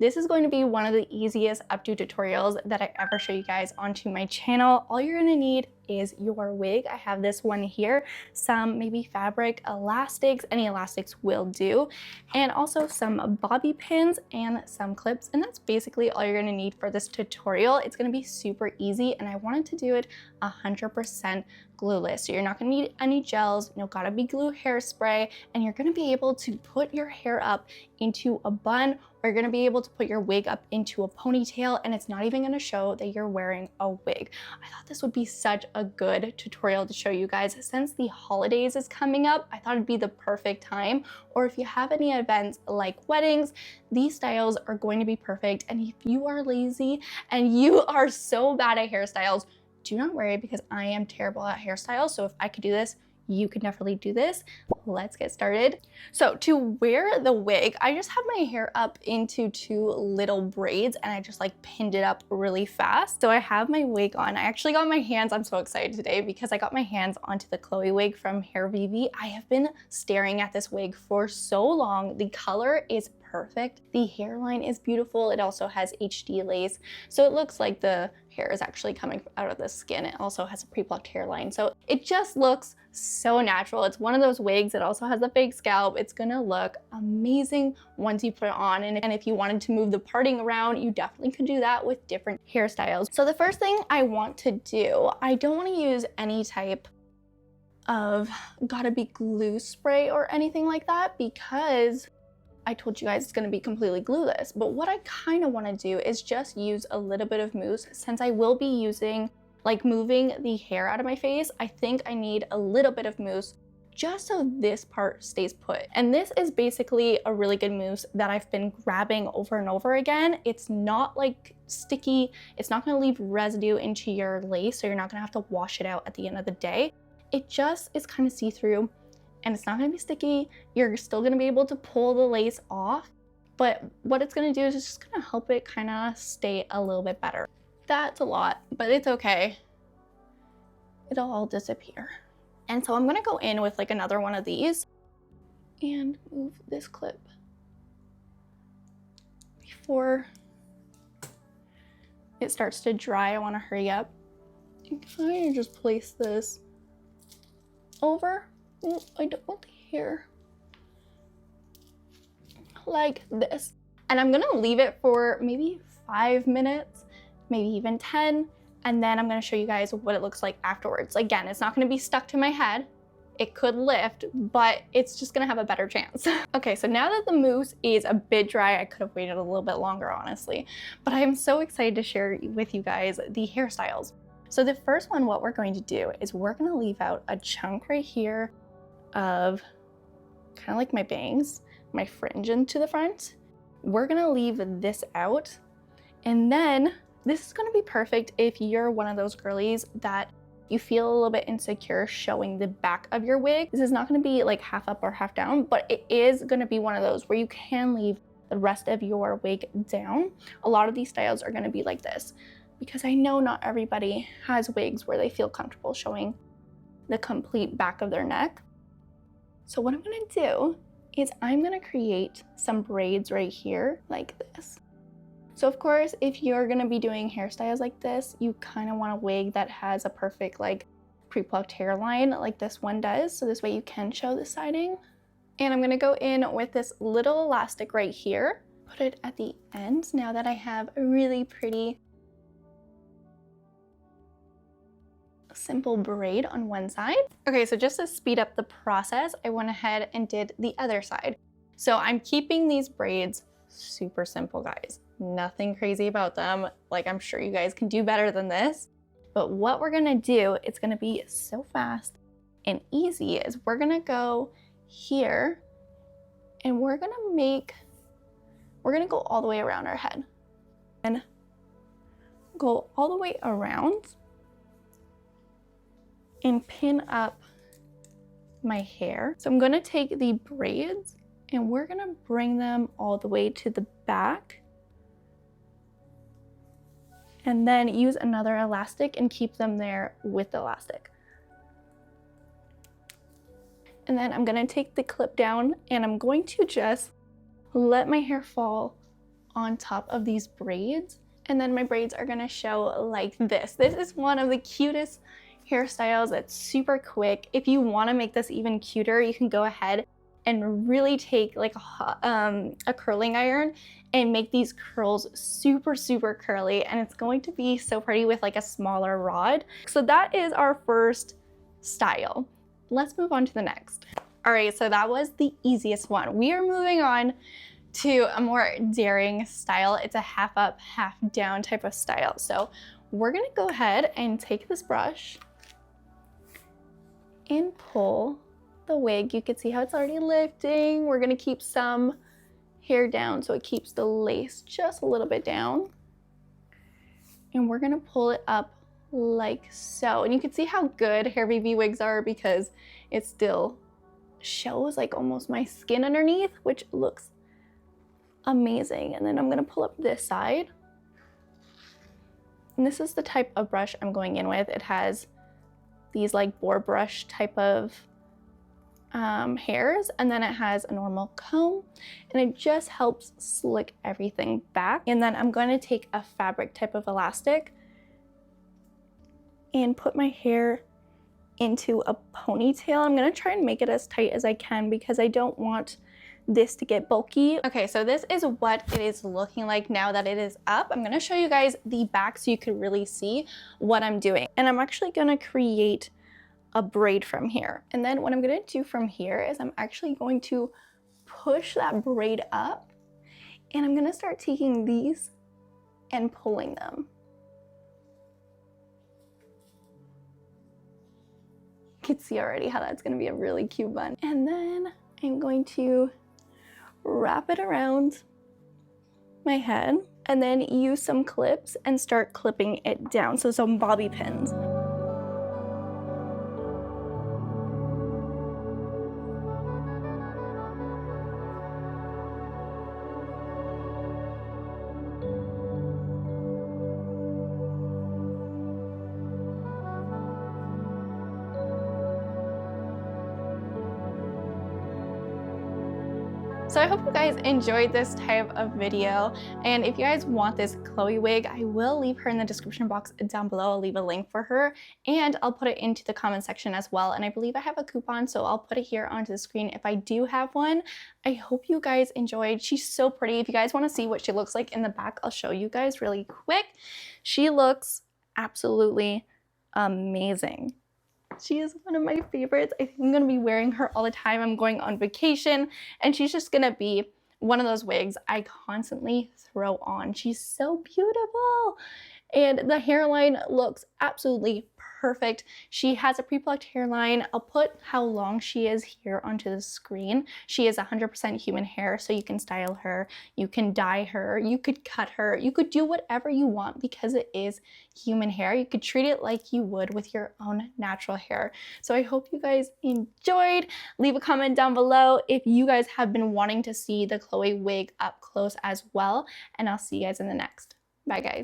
This is going to be one of the easiest updo tutorials that I ever show you guys onto my channel. All you're gonna need is your wig. I have this one here, some maybe fabric elastics, any elastics will do, and also some bobby pins and some clips, and that's basically all you're gonna need for this tutorial. It's gonna be super easy, and I wanted to do it 100% glueless. So you're not gonna need any gels, you know, gotta be glue hairspray, and you're gonna be able to put your hair up into a bun, or you're gonna be able to put your wig up into a ponytail, and it's not even gonna show that you're wearing a wig. I thought this would be such a good tutorial to show you guys. Since the holidays is coming up, I thought it'd be the perfect time, or if you have any events like weddings, these styles are going to be perfect. And if you are lazy and you are so bad at hairstyles, do not worry, because I am terrible at hairstyles. So if I could do this, you can definitely do this. Let's get started. So to wear the wig, I just have my hair up into 2 little braids, and I just like pinned it up really fast. So I have my wig on. I actually got my hands, I'm so excited today because I got my hands onto the Chloe wig from Hairvivi. I have been staring at this wig for so long. The color is perfect. The hairline is beautiful. It also has HD lace, so it looks like the hair is actually coming out of the skin. It also has a pre-plucked hairline, so it just looks so natural. It's one of those wigs that also has a fake scalp. It's gonna look amazing once you put it on, and if you wanted to move the parting around, you definitely could do that with different hairstyles. So the first thing I want to do, I don't want to use any type of gotta be glue spray or anything like that, because I told you guys it's going to be completely glueless. But what I kind of want to do is just use a little bit of mousse, since I will be using, like, moving the hair out of my face. I think I need a little bit of mousse just so this part stays put. And this is basically a really good mousse that I've been grabbing over and over again. It's not like sticky. It's not going to leave residue into your lace, so you're not going to have to wash it out at the end of the day. It just is kind of see-through, and it's not gonna be sticky. You're still gonna be able to pull the lace off, but what it's gonna do is it's just gonna help it kind of stay a little bit better. That's a lot, but it's okay. It'll all disappear. And so I'm gonna go in with like another one of these and move this clip before it starts to dry. I wanna hurry up and kind of just place this over. Oh, I don't want the hair like this. And I'm gonna leave it for maybe 5 minutes, maybe even 10, and then I'm gonna show you guys what it looks like afterwards. Again, it's not gonna be stuck to my head. It could lift, but it's just gonna have a better chance. Okay, so now that the mousse is a bit dry, I could have waited a little bit longer, honestly, but I am so excited to share with you guys the hairstyles. So the first one, what we're going to do is we're gonna leave out a chunk right here of kind of like my bangs, my fringe into the front. We're gonna leave this out, and then this is gonna be perfect if you're one of those girlies that you feel a little bit insecure showing the back of your wig. This is not gonna be like half up or half down, but it is gonna be one of those where you can leave the rest of your wig down. A lot of these styles are gonna be like this, because I know not everybody has wigs where they feel comfortable showing the complete back of their neck. So what I'm gonna do is I'm gonna create some braids right here like this. So of course, if you're gonna be doing hairstyles like this, you kind of want a wig that has a perfect like pre-plucked hairline like this one does. So this way you can show the siding. And I'm gonna go in with this little elastic right here, put it at the end now that I have a really pretty simple braid on one side. Okay, so just to speed up the process, I went ahead and did the other side. So I'm keeping these braids super simple, guys. Nothing crazy about them. Like, I'm sure you guys can do better than this. But what we're gonna do, it's gonna be so fast and easy, is we're gonna go here and we're gonna go all the way around our head and go all the way around and pin up my hair. So I'm gonna take the braids and we're gonna bring them all the way to the back, and then use another elastic and keep them there with the elastic. And then I'm gonna take the clip down and I'm going to just let my hair fall on top of these braids. And then my braids are gonna show like this. This is one of the cutest hairstyles. It's super quick. If you wanna make this even cuter, you can go ahead and really take like a curling iron and make these curls super, super curly. And it's going to be so pretty with like a smaller rod. So that is our first style. Let's move on to the next. All right, so that was the easiest one. We are moving on to a more daring style. It's a half up, half down type of style. So we're gonna go ahead and take this brush and pull the wig. You can see how it's already lifting. We're gonna keep some hair down so it keeps the lace just a little bit down. And we're gonna pull it up like so. And you can see how good Hairvivi wigs are because it still shows like almost my skin underneath, which looks amazing. And then I'm gonna pull up this side. And this is the type of brush I'm going in with. It has these like boar brush type of hairs, and then it has a normal comb, and it just helps slick everything back. And then I'm going to take a fabric type of elastic and put my hair into a ponytail. I'm going to try and make it as tight as I can because I don't want this to get bulky. Okay, so this is what it is looking like now that it is up. I'm going to show you guys the back so you can really see what I'm doing. And I'm actually going to create a braid from here. And then what I'm gonna do from here is I'm actually going to push that braid up, and I'm gonna start taking these and pulling them. You can see already how that's gonna be a really cute bun. And then I'm going to wrap it around my head and then use some clips and start clipping it down. So some bobby pins. So I hope you guys enjoyed this type of video, and if you guys want this Chloe wig, I will leave her in the description box down below. I'll leave a link for her, and I'll put it into the comment section as well. And I believe I have a coupon, so I'll put it here onto the screen if I do have one. I hope you guys enjoyed. She's so pretty. If you guys want to see what she looks like in the back, I'll show you guys really quick. She looks absolutely amazing. She is one of my favorites. I think I'm gonna be wearing her all the time. I'm going on vacation, and she's just gonna be one of those wigs I constantly throw on. She's so beautiful. And the hairline looks absolutely perfect. She has a pre-plucked hairline. I'll put how long she is here onto the screen. She is 100% human hair, so you can style her, you can dye her, you could cut her, you could do whatever you want because it is human hair. You could treat it like you would with your own natural hair. So I hope you guys enjoyed. Leave a comment down below if you guys have been wanting to see the Chloe wig up close as well, and I'll see you guys in the next. Bye guys.